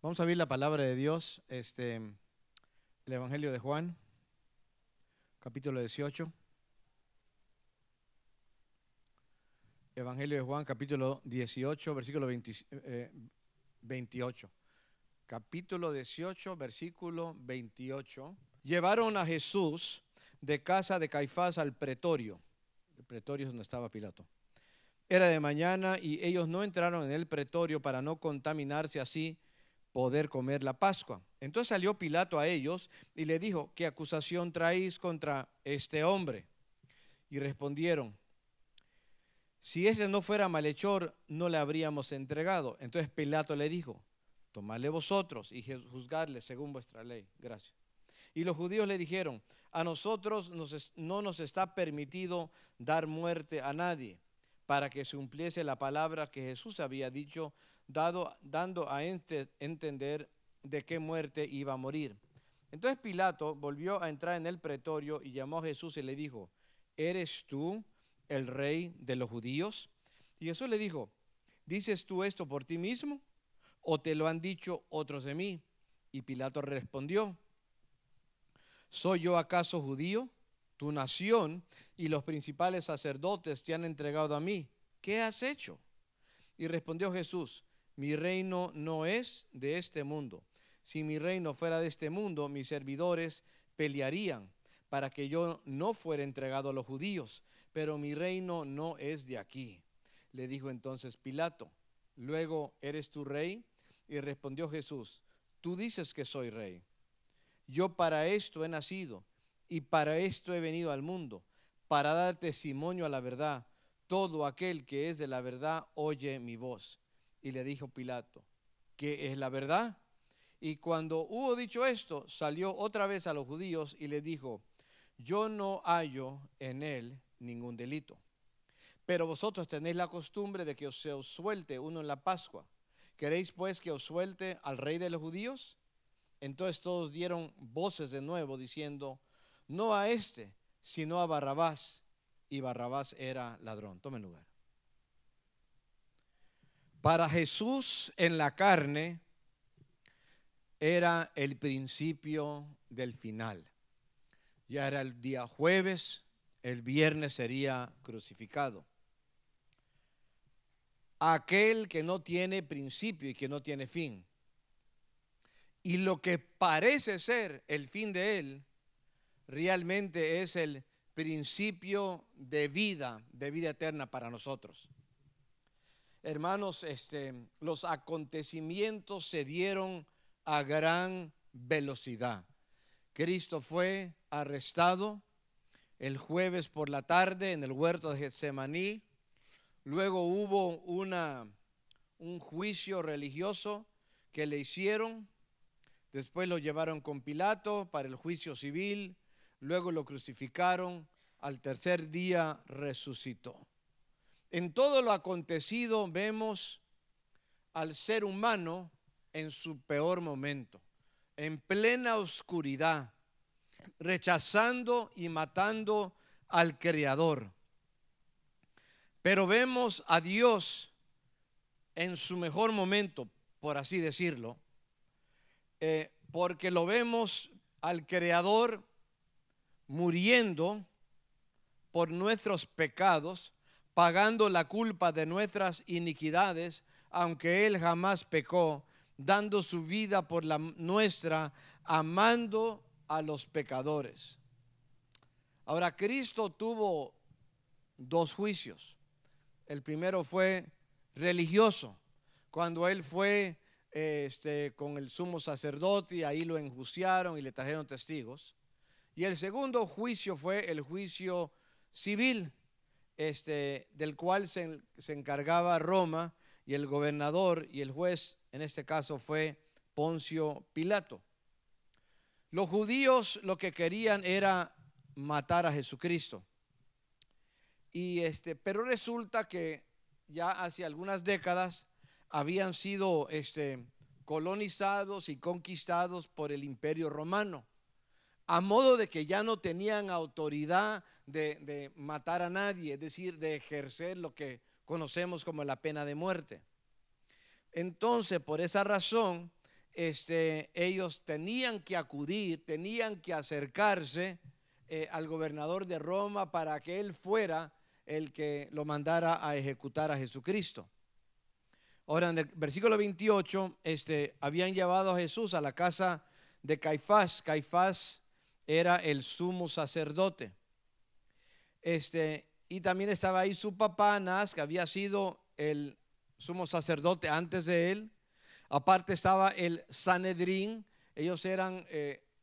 Vamos a ver la palabra de Dios, el Evangelio de Juan, capítulo 18. Evangelio de Juan, capítulo 18, versículo 28. Capítulo 18, versículo 28. Llevaron a Jesús de casa de Caifás al pretorio. El pretorio es donde estaba Pilato. Era de mañana y ellos no entraron en el pretorio para no contaminarse así poder comer la Pascua. Entonces salió Pilato a ellos y le dijo: ¿qué acusación traéis contra este hombre? Y respondieron: si ese no fuera malhechor, no le habríamos entregado. Entonces Pilato le dijo: tomadle vosotros y juzgadle según vuestra ley. Gracias. Y los judíos le dijeron: a nosotros no nos está permitido dar muerte a nadie, para que se cumpliese la palabra que Jesús había dicho, dando a entender de qué muerte iba a morir. Entonces Pilato volvió a entrar en el pretorio y llamó a Jesús y le dijo: ¿eres tú el rey de los judíos? Y Jesús le dijo: ¿dices tú esto por ti mismo, o te lo han dicho otros de mí? Y Pilato respondió: ¿soy yo acaso judío? Tu nación y los principales sacerdotes te han entregado a mí. ¿Qué has hecho? Y respondió Jesús: mi reino no es de este mundo. Si mi reino fuera de este mundo, mis servidores pelearían para que yo no fuera entregado a los judíos, pero mi reino no es de aquí. Le dijo entonces Pilato: luego, ¿eres tú rey? Y respondió Jesús: tú dices que soy rey. Yo para esto he nacido y para esto he venido al mundo, para dar testimonio a la verdad. Todo aquel que es de la verdad oye mi voz. Y le dijo Pilato: ¿qué es la verdad? Y cuando hubo dicho esto, salió otra vez a los judíos y les dijo: yo no hallo en él ningún delito. Pero vosotros tenéis la costumbre de que se os suelte uno en la Pascua. ¿Queréis pues que os suelte al rey de los judíos? Entonces todos dieron voces de nuevo diciendo: no a este, sino a Barrabás. Y Barrabás era ladrón. Tomen lugar. Para Jesús, en la carne era el principio del final. Ya era el día jueves, el viernes sería crucificado. Aquel que no tiene principio y que no tiene fin. Y lo que parece ser el fin de él, realmente es el principio de vida eterna para nosotros. Hermanos, los acontecimientos se dieron a gran velocidad. Cristo fue arrestado el jueves por la tarde en el huerto de Getsemaní. Luego hubo un juicio religioso que le hicieron. Después lo llevaron con Pilato para el juicio civil. Luego lo crucificaron. Al tercer día resucitó. En todo lo acontecido vemos al ser humano en su peor momento, en plena oscuridad, rechazando y matando al Creador. Pero vemos a Dios en su mejor momento, por así decirlo, porque lo vemos al Creador muriendo por nuestros pecados, pagando la culpa de nuestras iniquidades, aunque Él jamás pecó, dando su vida por la nuestra, amando a los pecadores. Ahora, Cristo tuvo dos juicios. El primero fue religioso, cuando Él fue con el sumo sacerdote, y ahí lo enjuiciaron y le trajeron testigos. Y el segundo juicio fue el juicio civil, del cual se encargaba Roma, y el gobernador y el juez en este caso fue Poncio Pilato. Los judíos lo que querían era matar a Jesucristo. Pero resulta que ya hace algunas décadas habían sido colonizados y conquistados por el Imperio Romano, a modo de que ya no tenían autoridad de matar a nadie, es decir, de ejercer lo que conocemos como la pena de muerte. Entonces, por esa razón, ellos tenían que acudir, tenían que acercarse al gobernador de Roma para que él fuera el que lo mandara a ejecutar a Jesucristo. Ahora, en el versículo 28, habían llevado a Jesús a la casa de Caifás. Caifás era el sumo sacerdote. Y también estaba ahí su papá Anás, que había sido el sumo sacerdote antes de él. Aparte estaba el Sanedrín. Ellos eran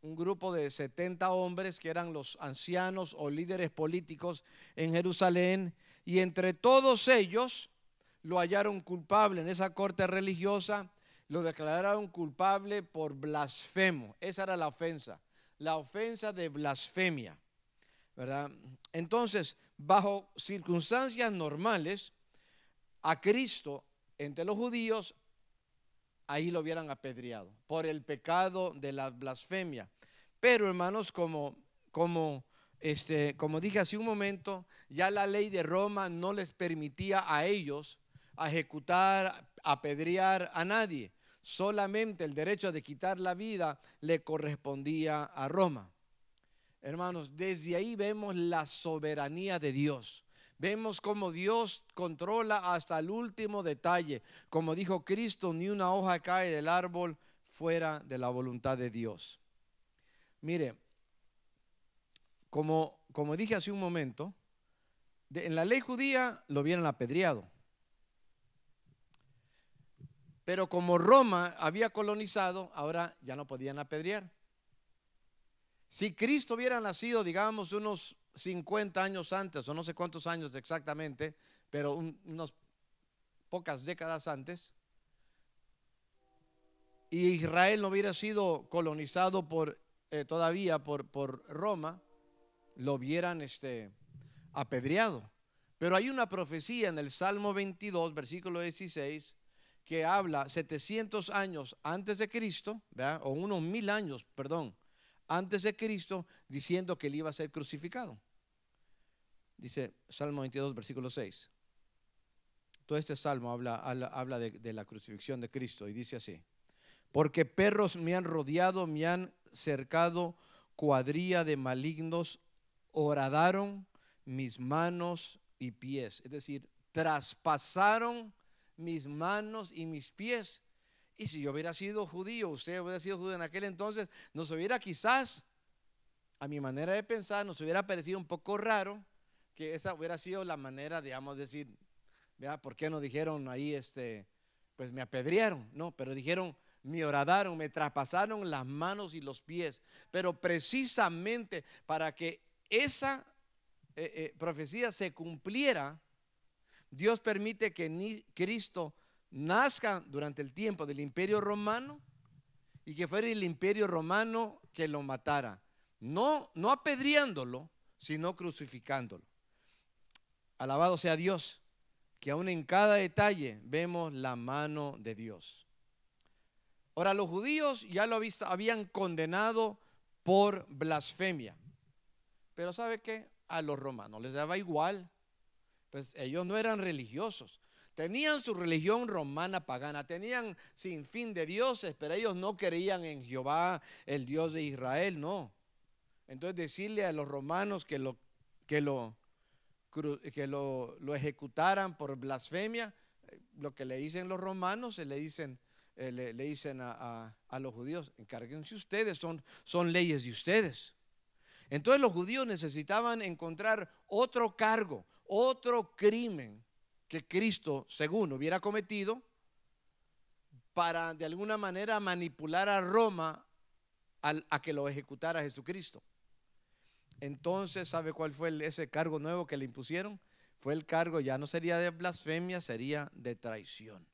un grupo de 70 hombres que eran los ancianos o líderes políticos en Jerusalén. Y entre todos ellos lo hallaron culpable en esa corte religiosa. Lo declararon culpable por blasfemo. Esa era la ofensa de blasfemia, ¿verdad? Entonces, bajo circunstancias normales, a Cristo entre los judíos ahí lo hubieran apedreado por el pecado de la blasfemia. Pero, hermanos, como dije hace un momento, ya la ley de Roma no les permitía a ellos ejecutar, apedrear a nadie. Solamente el derecho de quitar la vida le correspondía a Roma. Hermanos, desde ahí vemos la soberanía de Dios. Vemos cómo Dios controla hasta el último detalle. Como dijo Cristo, ni una hoja cae del árbol fuera de la voluntad de Dios. Mire, como dije hace un momento, en la ley judía lo hubieran apedreado. Pero como Roma había colonizado, ahora ya no podían apedrear. Si Cristo hubiera nacido, digamos, unos 50 años antes, o no sé cuántos años exactamente, pero unas pocas décadas antes, y Israel no hubiera sido colonizado todavía por Roma, lo hubieran apedreado. Pero hay una profecía en el Salmo 22, versículo 16, que habla 700 años antes de Cristo, ¿verdad? O unos 1000 años, perdón, antes de Cristo, diciendo que él iba a ser crucificado. Dice Salmo 22, versículo 6. Todo este salmo habla de la crucifixión de Cristo y dice así: porque perros me han rodeado, me han cercado, cuadrilla de malignos horadaron mis manos y pies. Es decir, traspasaron mis manos y mis pies. Y si yo hubiera sido judío, usted hubiera sido judío en aquel entonces, nos hubiera quizás, a mi manera de pensar, nos hubiera parecido un poco raro que esa hubiera sido la manera, digamos, decir, ¿verdad? ¿Por qué no dijeron ahí, pues me apedrearon? No, pero dijeron, me horadaron, me traspasaron las manos y los pies. Pero precisamente para que esa profecía se cumpliera, Dios permite que Cristo nazca durante el tiempo del Imperio Romano y que fuera el Imperio Romano que lo matara, no apedreándolo, sino crucificándolo. Alabado sea Dios, que aún en cada detalle vemos la mano de Dios. Ahora, los judíos ya lo habían condenado por blasfemia, pero ¿sabe qué? A los romanos les daba igual. Pues ellos no eran religiosos. Tenían su religión romana pagana, tenían sin fin de dioses, pero ellos no creían en Jehová, el Dios de Israel, no. Entonces decirle a los romanos que lo ejecutaran por blasfemia, lo que le dicen los romanos, le dicen a los judíos, encárguense ustedes, son leyes de ustedes. Entonces los judíos necesitaban encontrar otro cargo, otro crimen que Cristo, según hubiera cometido, para de alguna manera manipular a Roma a que lo ejecutara Jesucristo. Entonces, ¿sabe cuál fue ese cargo nuevo que le impusieron? Fue el cargo, ya no sería de blasfemia, sería de traición.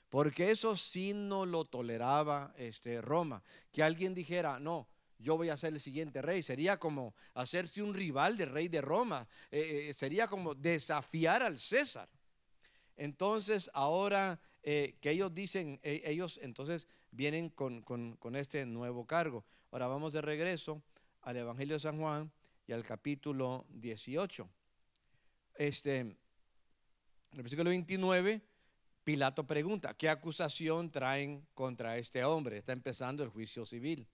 Porque eso sí no lo toleraba Roma. Que alguien dijera, no, yo voy a ser el siguiente rey. Sería como hacerse un rival del rey de Roma. Sería como desafiar al César. Entonces ahora que ellos dicen, ellos entonces vienen con este nuevo cargo. Ahora vamos de regreso al Evangelio de San Juan y al capítulo 18. En el versículo 29, Pilato pregunta, ¿qué acusación traen contra este hombre? Está empezando el juicio civil.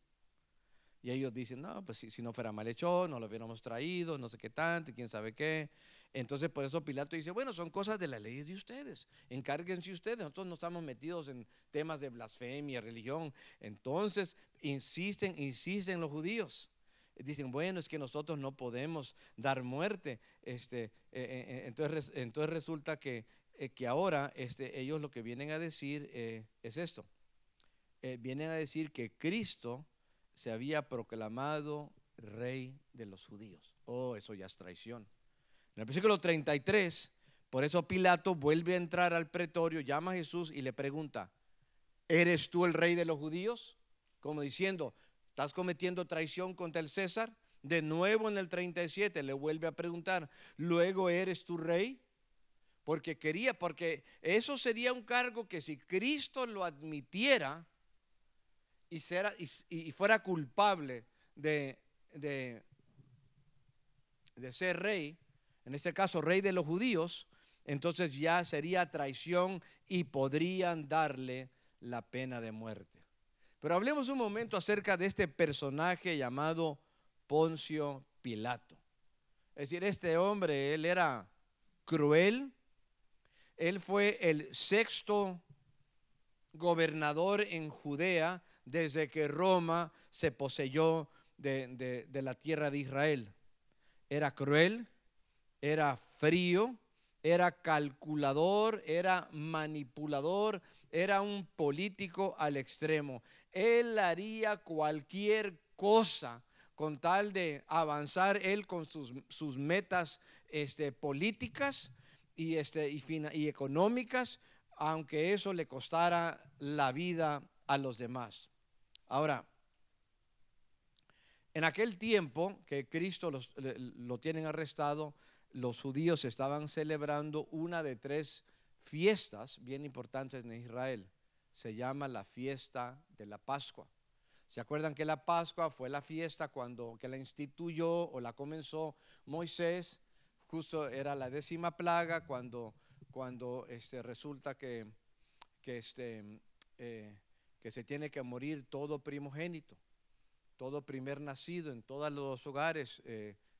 Y ellos dicen, no, pues si no fuera malhechor, no lo hubiéramos traído, no sé qué tanto, quién sabe qué. Entonces por eso Pilato dice, bueno, son cosas de la ley de ustedes, encárguense ustedes, nosotros no estamos metidos en temas de blasfemia, religión. Entonces insisten los judíos. Dicen, bueno, es que nosotros no podemos dar muerte. Entonces resulta que ahora ellos lo que vienen a decir es esto. Vienen a decir que Cristo se había proclamado rey de los judíos. Oh, eso ya es traición. En el versículo 33, por eso Pilato vuelve a entrar al pretorio, llama a Jesús y le pregunta, ¿eres tú el rey de los judíos? Como diciendo, ¿estás cometiendo traición contra el César? De nuevo en el 37 le vuelve a preguntar, ¿luego eres tu rey? Porque eso sería un cargo que si Cristo lo admitiera y fuera culpable de ser rey, en este caso rey de los judíos, entonces ya sería traición y podrían darle la pena de muerte. Pero hablemos un momento acerca de este personaje llamado Poncio Pilato. Es decir, este hombre, él era cruel. Él fue el sexto gobernador en Judea desde que Roma se poseyó de la tierra de Israel. Era cruel, era frío, era calculador, era manipulador, era un político al extremo. Él haría cualquier cosa con tal de avanzar él con sus metas políticas y económicas, aunque eso le costara la vida a los demás. Ahora, en aquel tiempo que Cristo lo tienen arrestado, los judíos estaban celebrando una de 3 fiestas bien importantes en Israel. Se llama la fiesta de la Pascua. ¿Se acuerdan que la Pascua fue la fiesta que la instituyó o la comenzó Moisés? Justo era la 10ª plaga cuando resulta que se tiene que morir todo primogénito, todo primer nacido en todos los hogares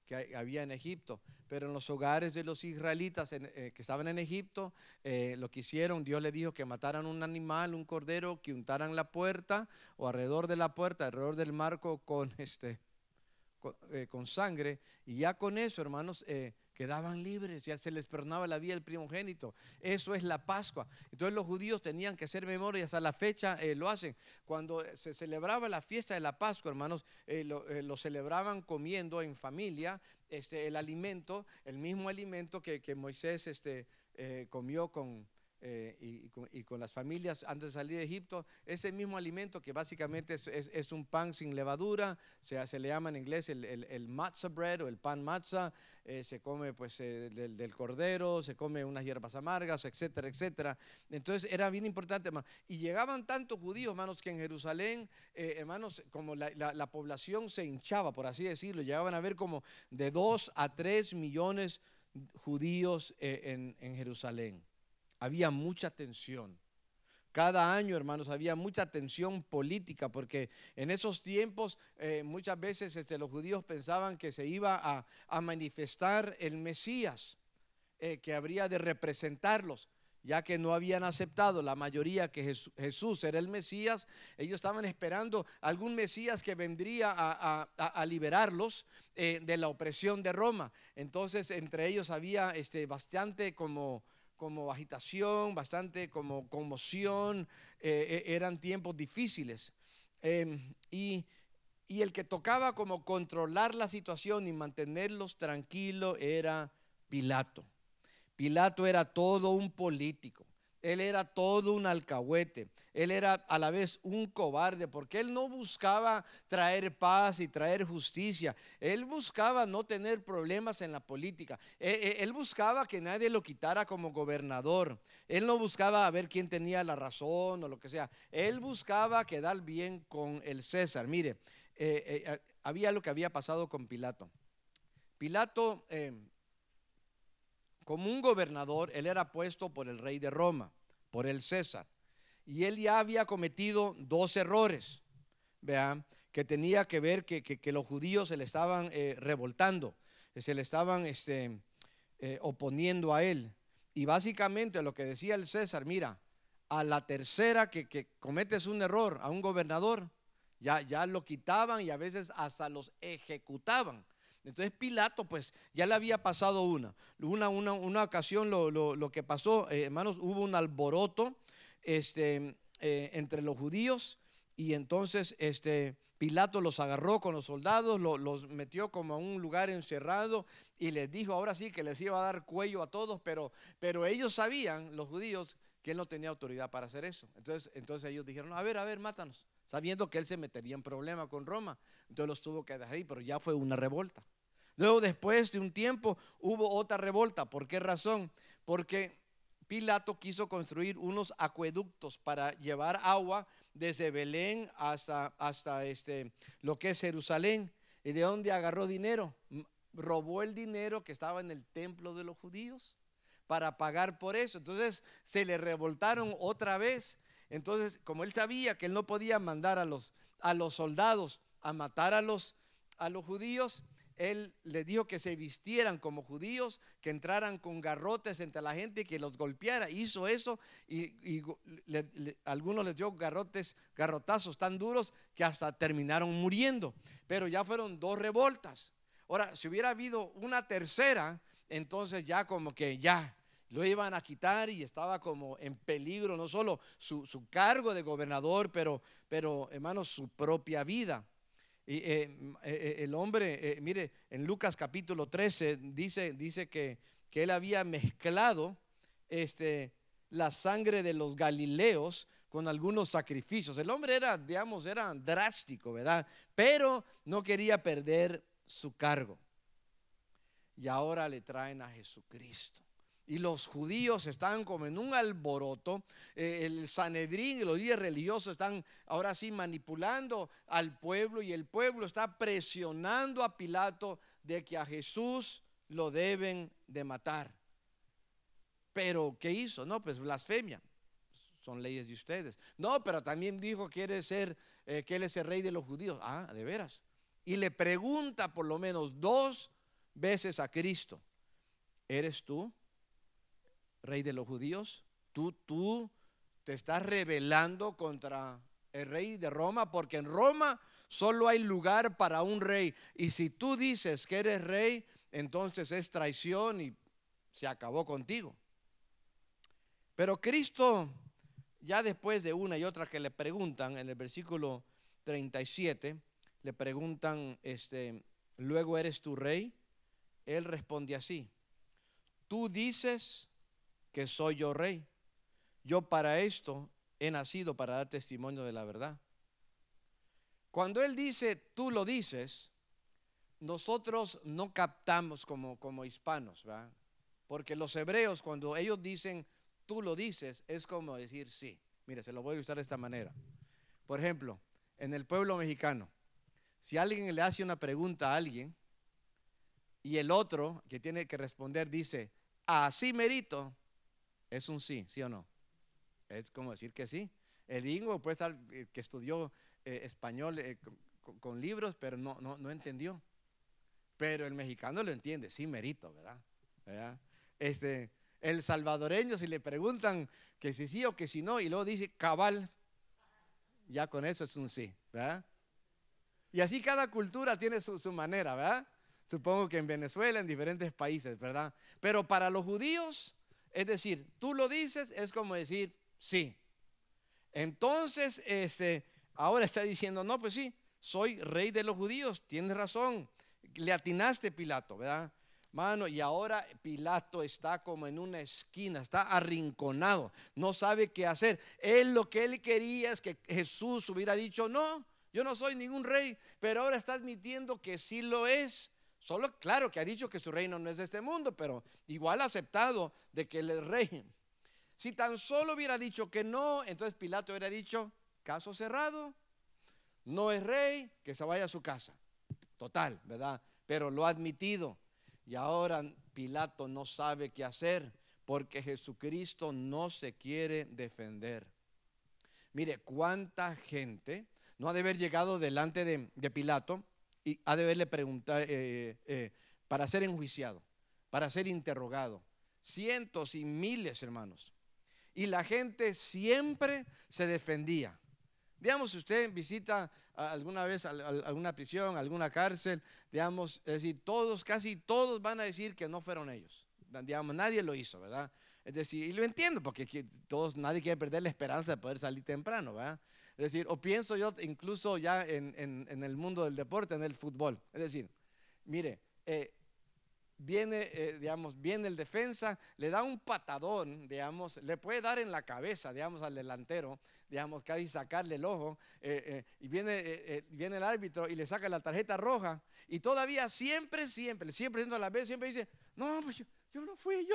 que había en Egipto. Pero en los hogares de los israelitas que estaban en Egipto, lo que hicieron, Dios les dijo que mataran un animal, un cordero, que untaran la puerta o alrededor de la puerta, alrededor del marco con sangre, y ya con eso, hermanos, quedaban libres, ya se les perdonaba la vida del primogénito. Eso es la Pascua. Entonces los judíos tenían que hacer memoria, y hasta la fecha lo hacen. Cuando se celebraba la fiesta de la Pascua, hermanos, lo celebraban comiendo en familia el alimento, el mismo alimento que Moisés comió y con las familias antes de salir de Egipto. Ese mismo alimento que básicamente es un pan sin levadura, se le llama en inglés el matzah bread o el pan matzah. Se come pues del cordero, se come unas hierbas amargas, etcétera, etcétera. Entonces era bien importante, hermano. Y llegaban tantos judíos, hermanos, que en Jerusalén, hermanos, como la población se hinchaba, por así decirlo, llegaban a ver como de 2 a 3 millones judíos en Jerusalén. Había mucha tensión. Cada año, hermanos, había mucha tensión política, porque en esos tiempos muchas veces los judíos pensaban que se iba a manifestar el Mesías, que habría de representarlos, ya que no habían aceptado la mayoría que Jesús era el Mesías. Ellos estaban esperando algún Mesías que vendría a liberarlos de la opresión de Roma. Entonces entre ellos había bastante como agitación, bastante como conmoción. Eran tiempos difíciles, y el que tocaba como controlar la situación y mantenerlos tranquilos era Pilato. Pilato era todo un político. Él era todo un alcahuete. Él era a la vez un cobarde, porque él no buscaba traer paz y traer justicia. Él buscaba no tener problemas en la política. Él buscaba que nadie lo quitara como gobernador. Él no buscaba a ver quién tenía la razón o lo que sea. Él buscaba quedar bien con el César. Mire, había lo que había pasado con Pilato. Pilato, como un gobernador, él era puesto por el rey de Roma, por el César. Y él ya había cometido dos errores, vean, que tenía que ver que los judíos se le estaban revoltando, se le estaban oponiendo a él. Y básicamente lo que decía el César, mira, a la tercera que cometes un error a un gobernador, ya lo quitaban y a veces hasta los ejecutaban. Entonces Pilato pues ya le había pasado una ocasión. Lo que pasó, hermanos, hubo un alboroto entre los judíos, y entonces Pilato los agarró con los soldados, los metió como a un lugar encerrado y les dijo ahora sí que les iba a dar cuello a todos, pero ellos sabían, los judíos, que él no tenía autoridad para hacer eso. Entonces ellos dijeron, a ver, mátanos, sabiendo que él se metería en problema con Roma. Entonces los tuvo que dejar ahí, pero ya fue una revolta. Luego, después de un tiempo, hubo otra revolta. ¿Por qué razón? Porque Pilato quiso construir unos acueductos para llevar agua desde Belén hasta lo que es Jerusalén. ¿Y de dónde agarró dinero? Robó el dinero que estaba en el templo de los judíos para pagar por eso. Entonces se le revoltaron otra vez. Entonces, como él sabía que él no podía mandar a los soldados a matar a los judíos, él les dijo que se vistieran como judíos, que entraran con garrotes entre la gente y que los golpeara. Hizo eso y algunos les dio garrotazos tan duros que hasta terminaron muriendo. Pero ya fueron dos revoltas. Ahora, si hubiera habido una tercera, entonces ya como que ya lo iban a quitar y estaba como en peligro no solo su cargo de gobernador, pero hermanos, su propia vida. Y el hombre, mire, en Lucas capítulo 13 dice que él había mezclado la sangre de los galileos con algunos sacrificios. El hombre era drástico, ¿verdad? Pero no quería perder su cargo. Y ahora le traen a Jesucristo. Y los judíos están como en un alboroto. El Sanedrín y los líderes religiosos están ahora sí manipulando al pueblo, y el pueblo está presionando a Pilato de que a Jesús lo deben de matar. Pero ¿qué hizo? No, pues blasfemia. Son leyes de ustedes. No, pero también dijo que él es el rey de los judíos. Ah, de veras. Y le pregunta por lo menos 2 veces a Cristo: ¿eres tú rey de los judíos? ¿Tú te estás rebelando contra el rey de Roma? Porque en Roma solo hay lugar para un rey, y si tú dices que eres rey, entonces es traición y se acabó contigo. Pero Cristo, ya después de una y otra que le preguntan, en el versículo 37 le preguntan, luego, ¿eres tu rey? Él responde así: tú dices que soy yo rey. Yo para esto he nacido, para dar testimonio de la verdad. Cuando él dice tú lo dices, nosotros no captamos como hispanos, ¿verdad? Porque los hebreos, cuando ellos dicen tú lo dices, es como decir sí. Mire, se lo voy a usar de esta manera. Por ejemplo, en el pueblo mexicano, si alguien le hace una pregunta a alguien y el otro que tiene que responder dice así merito, es un sí, ¿sí o no? Es como decir que sí. El gringo puede estar que estudió español con libros, pero no entendió. Pero el mexicano lo entiende, sí merito, ¿verdad? El salvadoreño, si le preguntan que si sí o que si no, y luego dice cabal, ya con eso es un sí, ¿verdad? Y así cada cultura tiene su manera, ¿verdad? Supongo que en Venezuela, en diferentes países, ¿verdad? Pero para los judíos, es decir, tú lo dices, es como decir sí. Entonces, ahora está diciendo, no, pues sí, soy rey de los judíos, tienes razón, le atinaste, Pilato, ¿verdad? Mano, y ahora Pilato está como en una esquina, está arrinconado, no sabe qué hacer. Lo que él quería es que Jesús hubiera dicho, no, yo no soy ningún rey, pero ahora está admitiendo que sí lo es. Solo, claro, que ha dicho que su reino no es de este mundo, pero igual ha aceptado de que él es rey. Si tan solo hubiera dicho que no, entonces Pilato hubiera dicho, caso cerrado, no es rey, que se vaya a su casa. Total, ¿verdad? Pero lo ha admitido. Y ahora Pilato no sabe qué hacer, porque Jesucristo no se quiere defender. Mire, cuánta gente no ha de haber llegado delante de Pilato y ha de haberle preguntado para ser enjuiciado, para ser interrogado. Cientos y miles, hermanos. Y la gente siempre se defendía. Digamos, si usted visita alguna vez alguna prisión, alguna cárcel, digamos, es decir, casi todos van a decir que no fueron ellos. Digamos, nadie lo hizo, ¿verdad? Es decir, y lo entiendo, porque nadie quiere perder la esperanza de poder salir temprano, ¿verdad? Es decir, o pienso yo incluso ya en el mundo del deporte, en el fútbol. Es decir, mire, viene el defensa, le da un patadón, digamos, le puede dar en la cabeza, digamos, al delantero, digamos, casi sacarle el ojo, y viene el árbitro y le saca la tarjeta roja, y todavía siempre a la vez, siempre dice, no, pues yo no fui.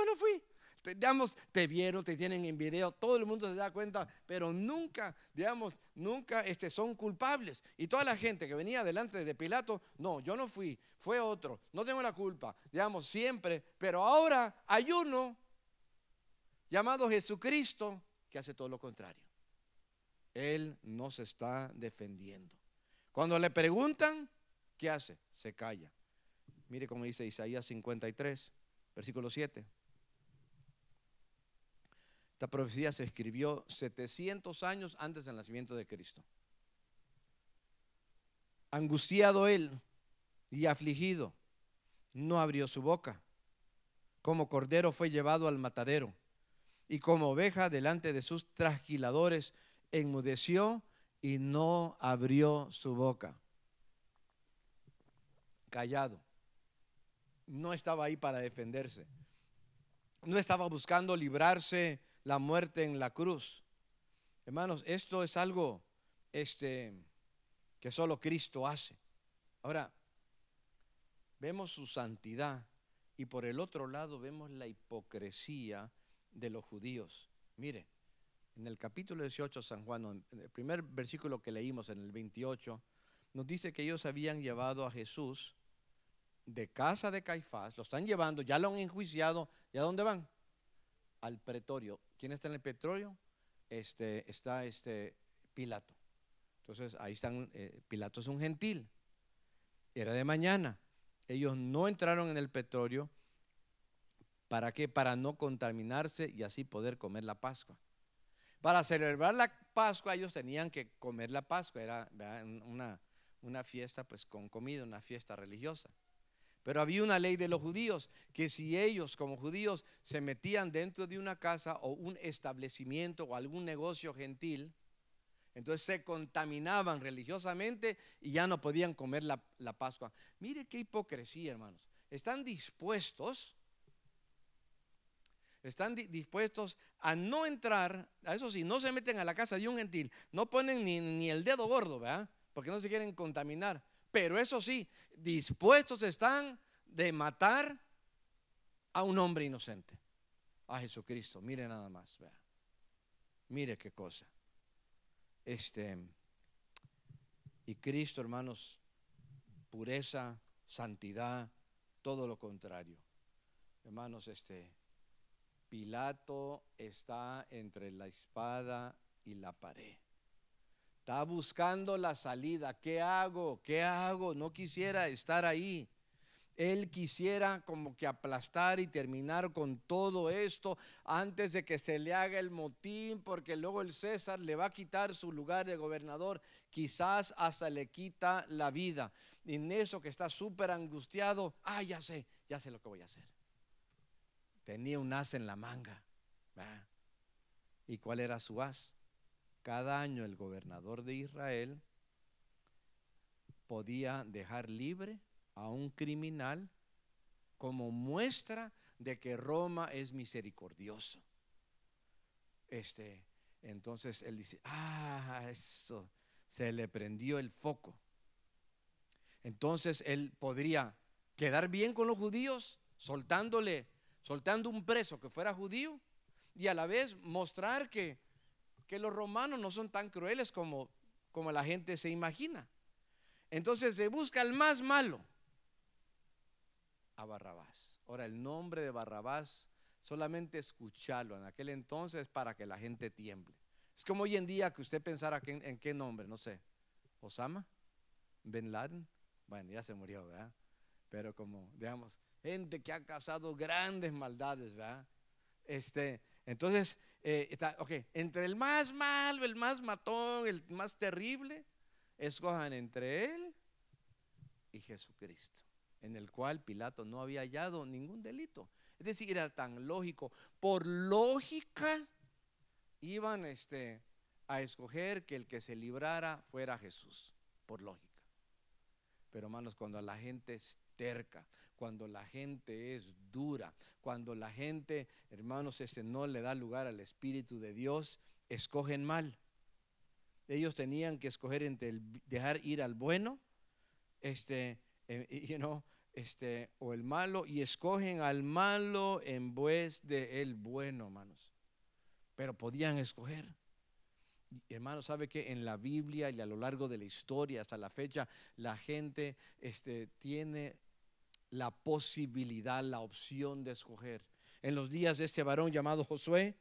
Digamos, te vieron, te tienen en video, todo el mundo se da cuenta, pero nunca son culpables. Y toda la gente que venía delante de Pilato, no, yo no fui, fue otro, no tengo la culpa, digamos, siempre. Pero ahora hay uno llamado Jesucristo que hace todo lo contrario. Él no se está defendiendo. Cuando le preguntan, ¿qué hace? Se calla. Mire cómo dice Isaías 53, versículo 7. Esta profecía se escribió 700 años antes del nacimiento de Cristo. Angustiado él y afligido, no abrió su boca. Como cordero fue llevado al matadero, y como oveja delante de sus trasquiladores, enmudeció y no abrió su boca. Callado. No estaba ahí para defenderse. No estaba buscando librarse la muerte en la cruz. Hermanos, esto es algo que solo Cristo hace. Ahora, vemos su santidad y por el otro lado vemos la hipocresía de los judíos. Mire, en el capítulo 18 San Juan, en el primer versículo que leímos, en el 28, nos dice que ellos habían llevado a Jesús de casa de Caifás, lo están llevando, ya lo han enjuiciado. ¿Y a dónde van? Al pretorio. ¿Quién está en el pretorio? Está Pilato. Entonces ahí están, Pilato es un gentil. Era de mañana. Ellos no entraron en el pretorio. ¿Para qué? Para no contaminarse y así poder comer la Pascua. Para celebrar la Pascua ellos tenían que comer la Pascua. Era una fiesta pues con comida, una fiesta religiosa. Pero había una ley de los judíos, que si ellos como judíos se metían dentro de una casa o un establecimiento o algún negocio gentil, entonces se contaminaban religiosamente y ya no podían comer la Pascua. Mire qué hipocresía, hermanos. Están dispuestos a no entrar, a eso sí, no se meten a la casa de un gentil, no ponen ni el dedo gordo, ¿verdad? Porque no se quieren contaminar. Pero eso sí, dispuestos están de matar a un hombre inocente, a Jesucristo. Mire nada más, vea. Mire qué cosa. Y Cristo, hermanos, pureza, santidad, todo lo contrario. Hermanos, Pilato está entre la espada y la pared. Está buscando la salida. ¿Qué hago? ¿Qué hago? No quisiera estar ahí. Él quisiera como que aplastar y terminar con todo esto antes de que se le haga el motín, porque luego el César le va a quitar su lugar de gobernador, quizás hasta le quita la vida. Y en eso que está súper angustiado, ya sé lo que voy a hacer. Tenía un as en la manga. ¿Y cuál era su as? Cada año el gobernador de Israel podía dejar libre a un criminal como muestra de que Roma es misericordioso. Entonces él dice, eso, se le prendió el foco. Entonces él podría quedar bien con los judíos, soltando un preso que fuera judío, y a la vez mostrar que los romanos no son tan crueles como la gente se imagina. Entonces se busca el más malo, a Barrabás. Ahora el nombre de Barrabás Solamente escucharlo en aquel entonces para que la gente tiemble. Es como hoy en día que usted pensara en qué nombre, no sé, Osama, Bin Laden. Bueno, ya se murió, ¿verdad? Pero como, digamos, gente que ha causado grandes maldades, ¿verdad? Entonces, entre el más malo, el más matón, el más terrible, escojan entre él y Jesucristo, en el cual Pilato no había hallado ningún delito. Es decir, era tan lógico. Por lógica, iban a escoger que el que se librara fuera Jesús, por lógica. Pero hermanos, cuando la gente es terca, cuando la gente es dura, cuando la gente, hermanos, no le da lugar al Espíritu de Dios, escogen mal. Ellos tenían que escoger entre dejar ir al bueno, o el malo, y escogen al malo en vez de el bueno, hermanos. Pero podían escoger. Hermano, ¿sabe que en la Biblia y a lo largo de la historia hasta la fecha la gente tiene la posibilidad, la opción de escoger? En los días de este varón llamado Josué,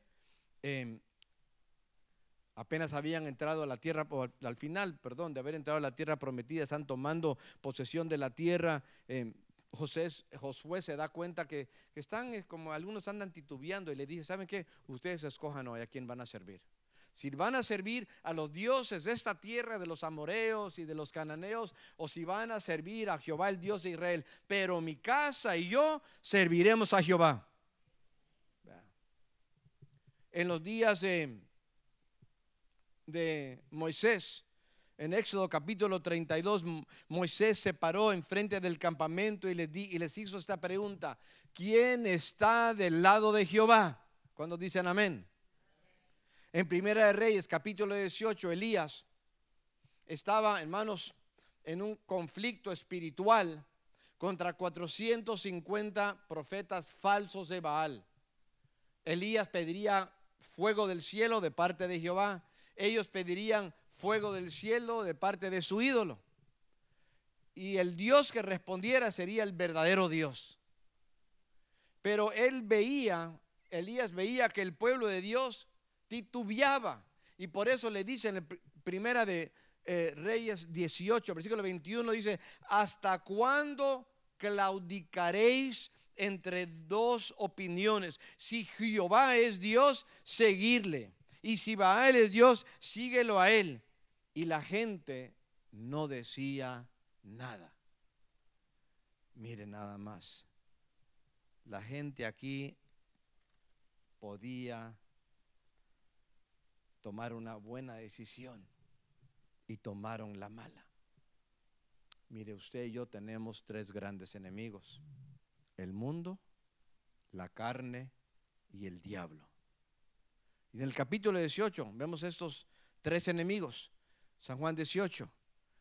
apenas habían entrado a la tierra, al final, perdón, de haber entrado a la tierra prometida, están tomando posesión de la tierra. Josué se da cuenta que están como algunos andan titubeando y le dice: ¿saben qué? Ustedes escojan hoy a quién van a servir. Si van a servir a los dioses de esta tierra, de los amoreos y de los cananeos, o si van a servir a Jehová, el Dios de Israel. Pero mi casa y yo serviremos a Jehová. En los días de Moisés, en Éxodo capítulo 32, Moisés se paró enfrente del campamento y les hizo esta pregunta: ¿quién está del lado de Jehová? ¿Cuándo dicen amén? En Primera de Reyes capítulo 18, Elías estaba, hermanos, en un conflicto espiritual contra 450 profetas falsos de Baal. Elías pediría fuego del cielo de parte de Jehová. Ellos pedirían fuego del cielo de parte de su ídolo. Y el Dios que respondiera sería el verdadero Dios. Pero Elías veía que el pueblo de Dios titubeaba. Y por eso le dice en Primera de Reyes 18, versículo 21, dice: ¿hasta cuándo claudicaréis entre dos opiniones? Si Jehová es Dios, seguirle, y si Baal es Dios, síguelo a él. Y la gente no decía nada. Mire nada más, la gente aquí podía tomar una buena decisión y tomaron la mala. Mire, usted y yo tenemos tres grandes enemigos: el mundo, la carne y el diablo. Y en el capítulo 18 vemos estos tres enemigos. San Juan 18,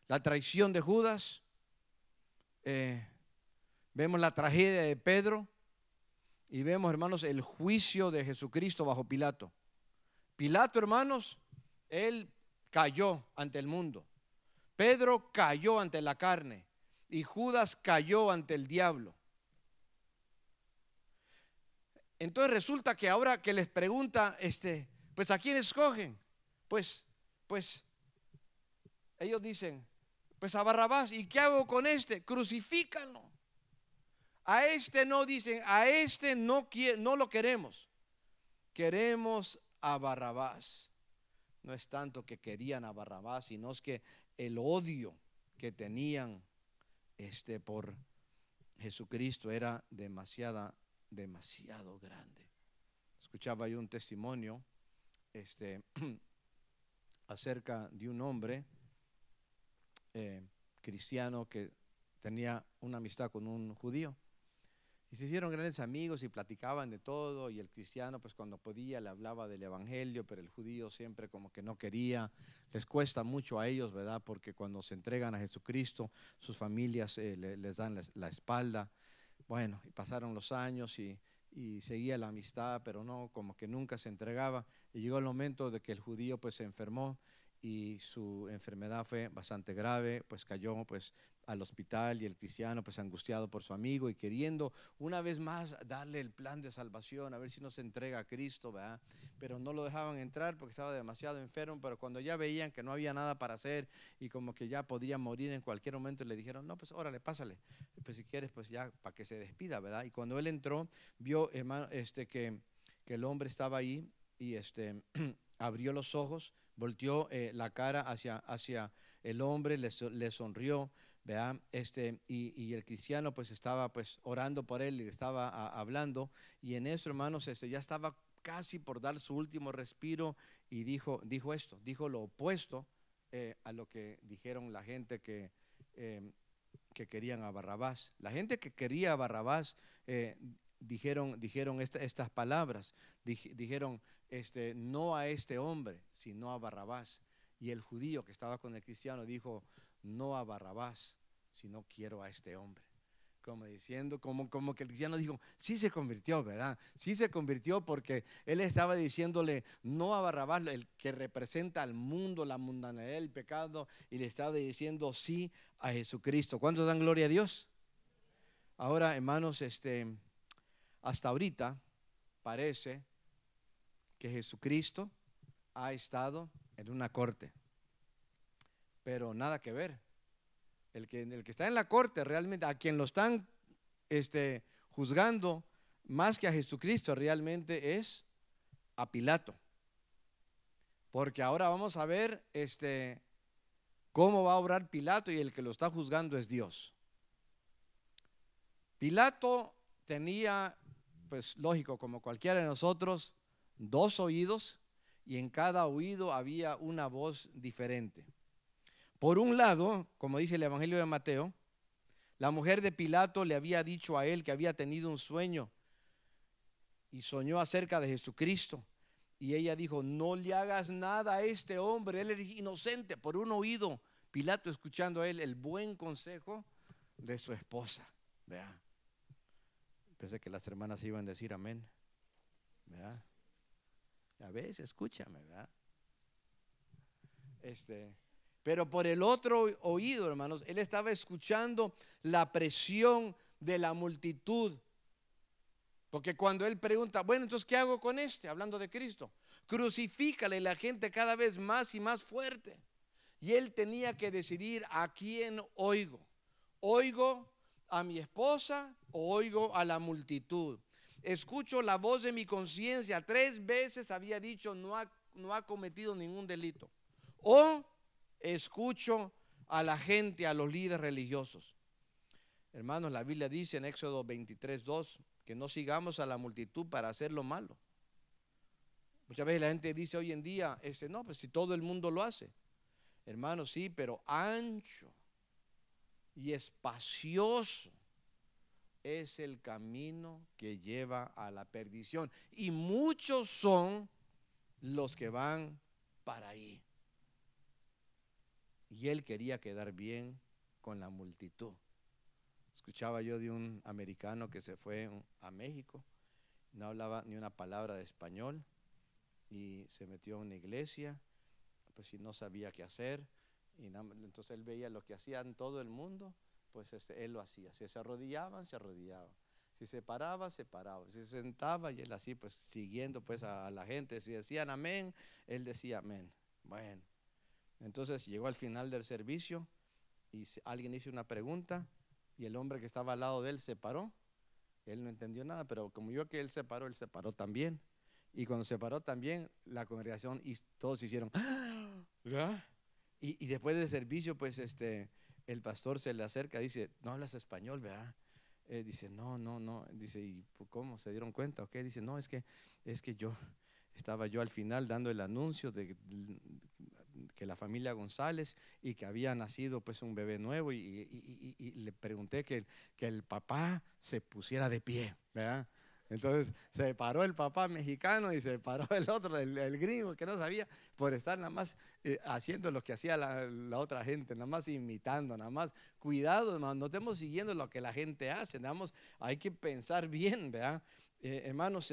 la traición de Judas, vemos la tragedia de Pedro y vemos, hermanos, el juicio de Jesucristo bajo Pilato. Pilato, hermanos, él cayó ante el mundo. Pedro cayó ante la carne y Judas cayó ante el diablo. Entonces resulta que ahora que les pregunta, pues ¿a quién escogen? Pues ellos dicen: pues a Barrabás. ¿Y qué hago con este? Crucifícalo. A este no, dicen, a este no lo queremos. Queremos a Barrabás. No es tanto que querían a Barrabás, sino es que el odio que tenían por Jesucristo era demasiado grande. Escuchaba yo un testimonio acerca de un hombre cristiano que tenía una amistad con un judío. Y se hicieron grandes amigos y platicaban de todo, y el cristiano pues cuando podía le hablaba del evangelio, pero el judío siempre como que no quería. Les cuesta mucho a ellos, ¿verdad? Porque cuando se entregan a Jesucristo, sus familias les dan la espalda. Bueno, y pasaron los años y seguía la amistad, pero no, como que nunca se entregaba. Y llegó el momento de que el judío pues se enfermó y su enfermedad fue bastante grave, pues cayó pues al hospital y el cristiano pues angustiado por su amigo y queriendo una vez más darle el plan de salvación, a ver si nos entrega a Cristo, ¿verdad? Pero no lo dejaban entrar porque estaba demasiado enfermo, pero cuando ya veían que no había nada para hacer y como que ya podía morir en cualquier momento, le dijeron, no, pues órale, pásale, pues si quieres pues ya para que se despida, ¿verdad? Y cuando él entró, vio, hermano, que el hombre estaba ahí y abrió los ojos, volteó la cara hacia el hombre, le sonrió, ¿verdad? Y el cristiano pues estaba pues orando por él y le estaba hablando, y en eso, hermanos, ya estaba casi por dar su último respiro y dijo esto, dijo lo opuesto a lo que dijeron la gente que querían a Barrabás. La gente que quería a Barrabás dijeron estas palabras, dijeron no a este hombre, sino a Barrabás. Y el judío que estaba con el cristiano dijo, no a Barrabás, sino quiero a este hombre. Como diciendo, como que el cristiano dijo, sí se convirtió, ¿verdad? Sí se convirtió porque él estaba diciéndole no a Barrabás, el que representa al mundo, la mundanalidad, el pecado, y le estaba diciendo sí a Jesucristo. ¿Cuántos dan gloria a Dios? Ahora, hermanos, hasta ahorita parece que Jesucristo ha estado en una corte, pero nada que ver. El que está en la corte realmente, a quien lo están juzgando más que a Jesucristo realmente es a Pilato, porque ahora vamos a ver cómo va a obrar Pilato, y el que lo está juzgando es Dios. Pilato tenía, pues lógico, como cualquiera de nosotros, 2 oídos, y en cada oído había una voz diferente. Por un lado, como dice el Evangelio de Mateo, la mujer de Pilato le había dicho a él que había tenido un sueño y soñó acerca de Jesucristo. Y ella dijo, no le hagas nada a este hombre, él es inocente. Por un oído, Pilato escuchando a él el buen consejo de su esposa. Vea, pensé que las hermanas iban a decir amén. ¿Verdad? A veces, escúchame, ¿verdad? Pero por el otro oído, hermanos, él estaba escuchando la presión de la multitud. Porque cuando él pregunta, bueno, entonces, ¿qué hago con hablando de Cristo? Crucifícale, la gente cada vez más y más fuerte. Y él tenía que decidir a quién oigo. ¿Oigo a mi esposa o oigo a la multitud? Escucho la voz de mi conciencia. 3 veces había dicho, no ha cometido ningún delito. O escucho a la gente, a los líderes religiosos. Hermanos, la Biblia dice en Éxodo 23:2 que no sigamos a la multitud para hacer lo malo. Muchas veces la gente dice hoy en día, no, pues si todo el mundo lo hace. Hermanos, sí, pero ancho y espacioso es el camino que lleva a la perdición, y muchos son los que van para ahí. Y él quería quedar bien con la multitud. Escuchaba yo de un americano que se fue a México, no hablaba ni una palabra de español y se metió a una iglesia, pues si no sabía qué hacer, y entonces él veía lo que hacían todo el mundo, pues él lo hacía. Si se arrodillaban, se arrodillaban. Si se paraba, se paraba. Si se sentaba, y él así pues siguiendo pues a la gente. Si decían amén, él decía amén. Bueno, entonces llegó al final del servicio y alguien hizo una pregunta y el hombre que estaba al lado de él se paró. Él no entendió nada, pero como yo que él se paró también. Y cuando se paró también, la congregación y todos hicieron ¿verdad? Y después del servicio, pues el pastor se le acerca, dice, no hablas español, ¿verdad? Dice, no. Dice, ¿y cómo se dieron cuenta? ¿Okay? Dice, no, es que estaba yo al final dando el anuncio de que la familia González y que había nacido pues un bebé nuevo, y le pregunté que el papá se pusiera de pie, ¿verdad? Entonces se paró el papá mexicano y se paró el otro, el gringo que no sabía, por estar nada más haciendo lo que hacía la otra gente, nada más imitando, nada más. Cuidado, no estemos siguiendo lo que la gente hace, hay que pensar bien, ¿verdad? Hermanos,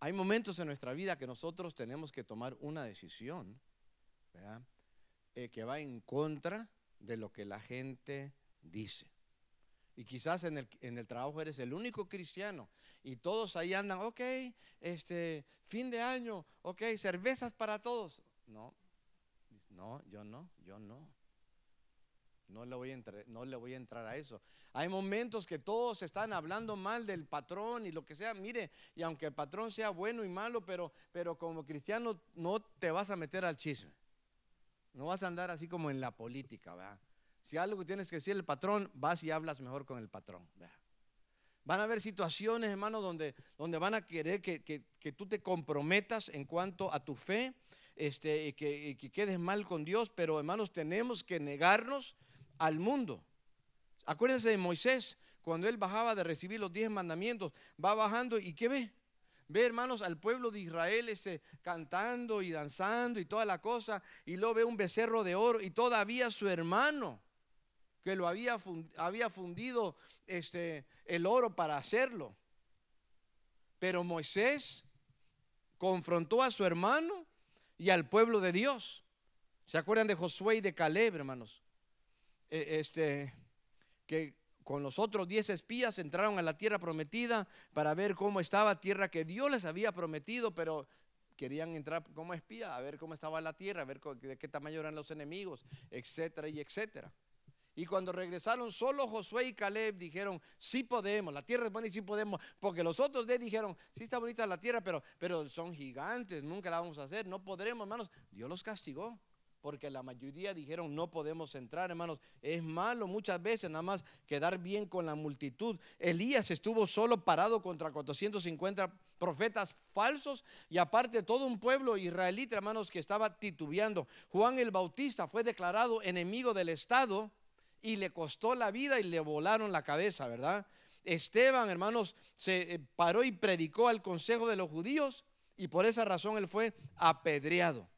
Hay momentos en nuestra vida que nosotros tenemos que tomar una decisión, ¿verdad? Que va en contra de lo que la gente dice. Y quizás en el trabajo eres el único cristiano y todos ahí andan, ok, fin de año, ok, cervezas para todos. No, yo no. No le voy a entrar a eso. Hay momentos que todos están hablando mal del patrón y lo que sea. Mire, y aunque el patrón sea bueno y malo, pero como cristiano no te vas a meter al chisme. No vas a andar así como en la política, ¿verdad? Si algo que tienes que decir el patrón, vas y hablas mejor con el patrón, ¿verdad? Van a haber situaciones, hermano, donde van a querer que tú te comprometas en cuanto a tu fe, y que quedes mal con Dios, pero hermanos, tenemos que negarnos al mundo. Acuérdense de Moisés, cuando él bajaba de recibir los 10 mandamientos, va bajando y ¿qué ve? Ve, hermanos, al pueblo de Israel cantando y danzando y toda la cosa, y luego ve un becerro de oro y todavía su hermano que lo había fundido el oro para hacerlo. Pero Moisés confrontó a su hermano y al pueblo de Dios. ¿Se acuerdan de Josué y de Caleb, hermanos? Que con los otros 10 espías entraron a la tierra prometida para ver cómo estaba, tierra que Dios les había prometido, pero querían entrar como espía a ver cómo estaba la tierra, a ver de qué tamaño eran los enemigos, etcétera y etcétera. Y cuando regresaron, solo Josué y Caleb dijeron, sí podemos, la tierra es buena y sí podemos, porque los otros 10 dijeron, sí está bonita la tierra, pero son gigantes, nunca la vamos a hacer, no podremos, hermanos. Dios los castigó, porque la mayoría dijeron, no podemos entrar, hermanos. Es malo muchas veces nada más quedar bien con la multitud. Elías estuvo solo parado contra 450 profetas falsos y aparte todo un pueblo israelita, hermanos, que estaba titubeando. Juan el Bautista fue declarado enemigo del Estado y le costó la vida y le volaron la cabeza, ¿verdad? Esteban, hermanos, se paró y predicó al consejo de los judíos y por esa razón él fue apedreado.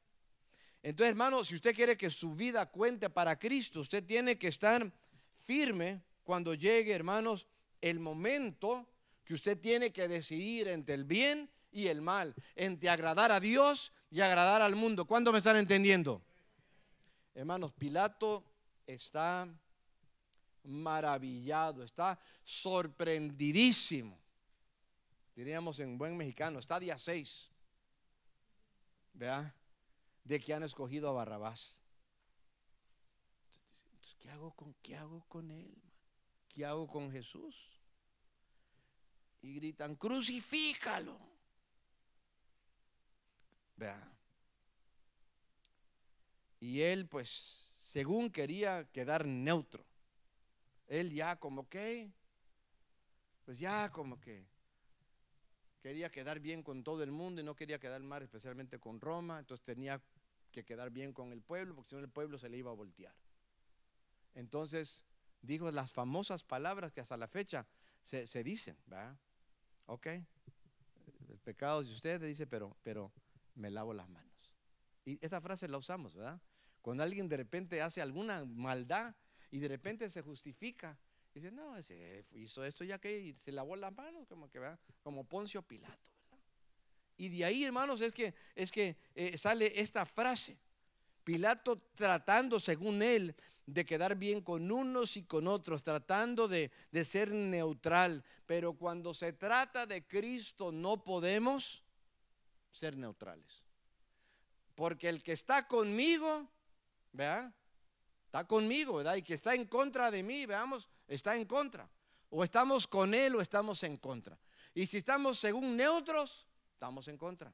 Entonces, hermano, si usted quiere que su vida cuente para Cristo, usted tiene que estar firme cuando llegue, hermanos, el momento que usted tiene que decidir entre el bien y el mal, entre agradar a Dios y agradar al mundo. ¿Cuándo me están entendiendo? Hermanos, Pilato está maravillado, está sorprendidísimo, diríamos en buen mexicano, está día 6, ¿verdad? De que han escogido a Barrabás. Entonces, ¿qué hago con él? ¿Qué hago con Jesús? Y gritan, crucifícalo, ¿verdad? Y él, pues, según quería quedar neutro, él ya como que, pues ya como que quería quedar bien con todo el mundo y no quería quedar mal, especialmente con Roma. Entonces tenía que quedar bien con el pueblo, porque si no el pueblo se le iba a voltear. Entonces dijo las famosas palabras que hasta la fecha se dicen, ¿verdad? Ok, el pecado es de usted, dice, pero me lavo las manos. Y esa frase la usamos, ¿verdad? Cuando alguien de repente hace alguna maldad y de repente se justifica, dice, no, ese hizo esto ya que se lavó las manos, como que, ¿verdad? Como Poncio Pilato, ¿verdad? Y de ahí, hermanos, es que sale esta frase. Pilato tratando, según él, de quedar bien con unos y con otros, tratando de ser neutral. Pero cuando se trata de Cristo no podemos ser neutrales. Porque el que está conmigo, ¿verdad? Está conmigo, ¿verdad? Y que está en contra de mí, veamos, está en contra. O estamos con él o estamos en contra. Y si estamos según neutros, estamos en contra.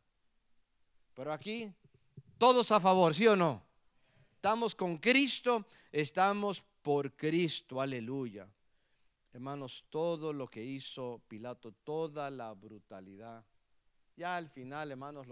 Pero aquí, todos a favor, ¿sí o no? Estamos con Cristo, estamos por Cristo, aleluya. Hermanos, todo lo que hizo Pilato, toda la brutalidad, ya al final, hermanos,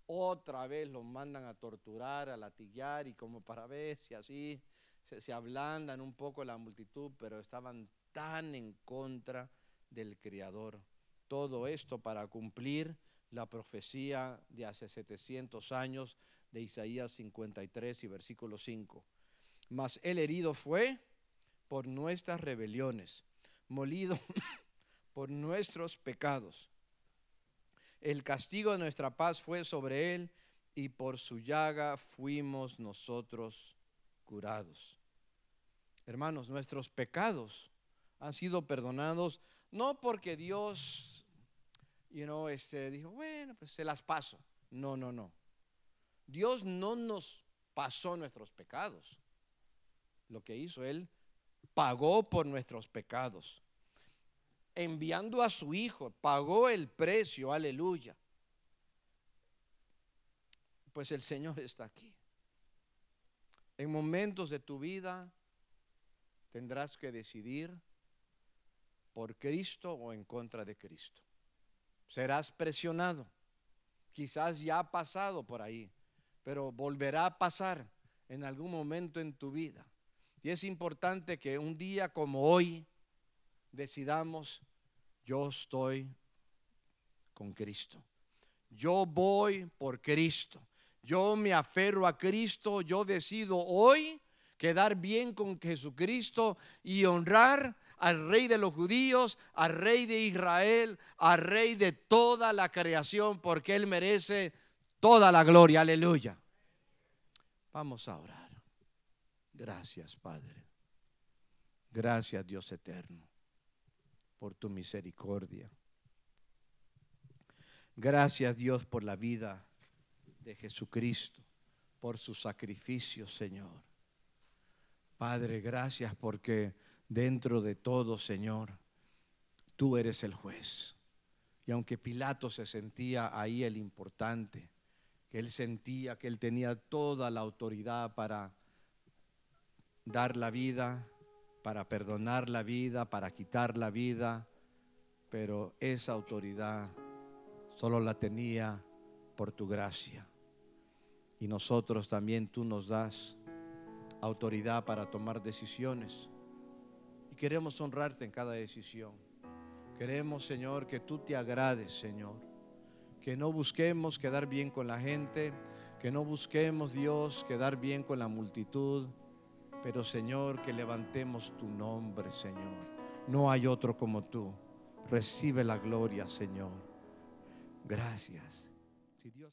otra vez lo mandan a torturar, a latigar y como para ver si así se ablandan un poco la multitud, pero estaban tan en contra del Creador. Todo esto para cumplir la profecía de hace 700 años de Isaías 53 y versículo 5. Mas el herido fue por nuestras rebeliones, molido por nuestros pecados. El castigo de nuestra paz fue sobre él y por su llaga fuimos nosotros curados. Hermanos, nuestros pecados han sido perdonados, no porque Dios, dijo, bueno, pues se las paso. No, no, no. Dios no nos pasó nuestros pecados. Lo que hizo, Él pagó por nuestros pecados. Enviando a su Hijo, pagó el precio, aleluya. Pues el Señor está aquí. En momentos de tu vida tendrás que decidir por Cristo o en contra de Cristo. Serás presionado. Quizás ya ha pasado por ahí, pero volverá a pasar en algún momento en tu vida. Y es importante que un día como hoy decidamos: yo estoy con Cristo. Yo voy por Cristo. Yo me aferro a Cristo. Yo decido hoy quedar bien con Jesucristo y honrar al Rey de los judíos, al Rey de Israel, al Rey de toda la creación, porque Él merece toda la gloria. Aleluya. Vamos a orar. Gracias, Padre. Gracias, Dios eterno, por tu misericordia. Gracias, Dios, por la vida de Jesucristo, por su sacrificio, Señor. Padre, gracias porque dentro de todo, Señor, tú eres el juez. Y aunque Pilato se sentía ahí el importante, que él sentía que él tenía toda la autoridad para dar la vida, para perdonar la vida, para quitar la vida, pero esa autoridad solo la tenía por tu gracia. Y nosotros también tú nos das autoridad para tomar decisiones. Y queremos honrarte en cada decisión. Queremos, Señor, que tú te agrades, Señor. Que no busquemos quedar bien con la gente, que no busquemos, Dios, quedar bien con la multitud, pero, Señor, que levantemos tu nombre, Señor. No hay otro como tú. Recibe la gloria, Señor. Gracias. Si Dios